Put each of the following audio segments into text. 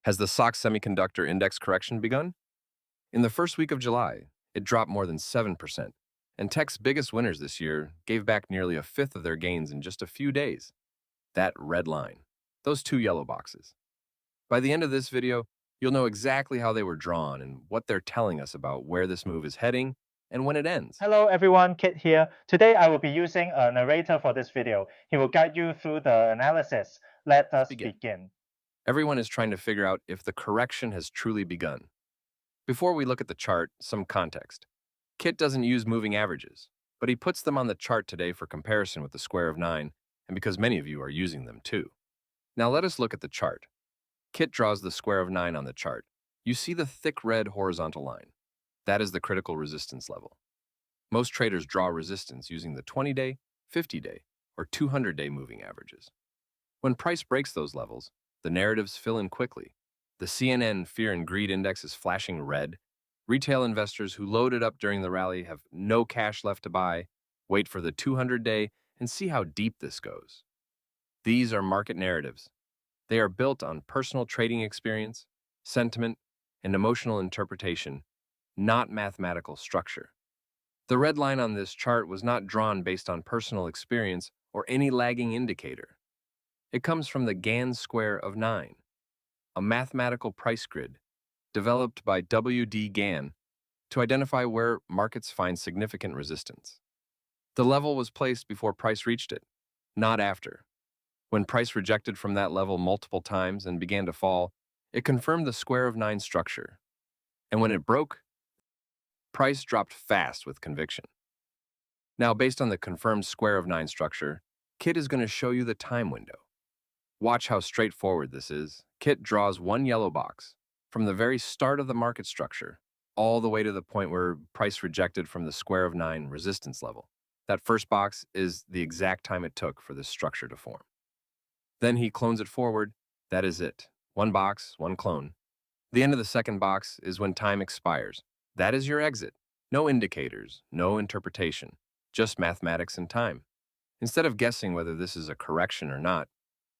Has the SOX Semiconductor index correction begun? In the first week of July, it dropped more than 7%, and tech's biggest winners this year gave back nearly a fifth of their gains in just a few days. That red line, those two yellow boxes. By the end of this video, you'll know exactly how they were drawn and what they're telling us about where this move is heading and when it ends. Hello everyone, Kit here. Today I will be using a narrator for this video. He will guide you through the analysis. Let Let's us begin. begin. Everyone is trying to figure out if the correction has truly begun. Before we look at the chart, some context. Kit doesn't use moving averages, but he puts them on the chart today for comparison with the square of 9, and because many of you are using them too. Now let us look at the chart. Kit draws the square of 9 on the chart. You see the thick red horizontal line. That is the critical resistance level. Most traders draw resistance using the 20-day, 50-day, or 200-day moving averages. When price breaks those levels, the narratives fill in quickly. The CNN Fear and Greed Index is flashing red. Retail investors who loaded up during the rally have no cash left to buy. Wait for the 200-day and see how deep this goes. These are market narratives. They are built on personal trading experience, sentiment, and emotional interpretation, not mathematical structure. The red line on this chart was not drawn based on personal experience or any lagging indicator. It comes from the Gann Square of Nine, a mathematical price grid developed by W.D. Gann to identify where markets find significant resistance. The level was placed before price reached it, not after. When price rejected from that level multiple times and began to fall, it confirmed the square of 9 structure. And when it broke, price dropped fast with conviction. Now, based on the confirmed square of 9 structure, Kit is going to show you the time window. Watch how straightforward this is. Kit draws one yellow box from the very start of the market structure all the way to the point where price rejected from the square of 9 resistance level. That first box is the exact time it took for this structure to form. Then he clones it forward. That is it. One box, one clone. The end of the second box is when time expires. That is your exit. No indicators, no interpretation, just mathematics and time. Instead of guessing whether this is a correction or not,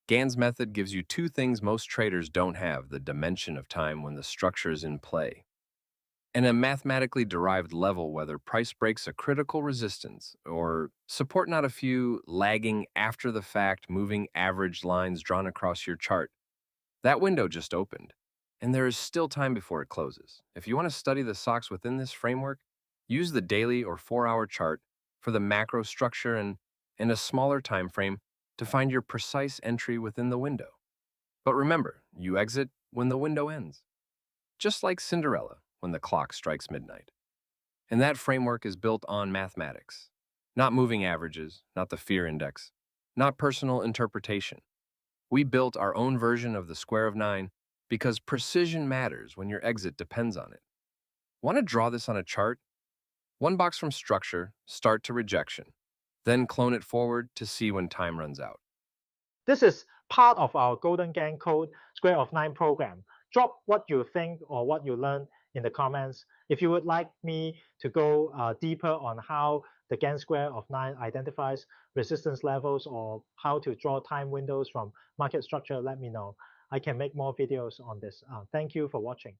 Gann's method gives you two things most traders don't have: the dimension of time when the structure is in play, and a mathematically derived level whether price breaks a critical resistance or support, not a few lagging after the fact moving average lines drawn across your chart. That window just opened, and there is still time before it closes. If you want to study the SOX within this framework, use the daily or 4-hour chart for the macro structure and a smaller time frame to find your precise entry within the window. But remember, you exit when the window ends, just like Cinderella when the clock strikes midnight. And that framework is built on mathematics, not moving averages, not the fear index, not personal interpretation. We built our own version of the square of 9 because precision matters when your exit depends on it. Want to draw this on a chart? One box from structure, start to rejection, then clone it forward to see when time runs out. This is part of our Golden Gann Code Square of Nine program. Drop what you think or what you learned in the comments. If you would like me to go deeper on how the Gann Square of Nine identifies resistance levels or how to draw time windows from market structure, let me know. I can make more videos on this. Thank you for watching.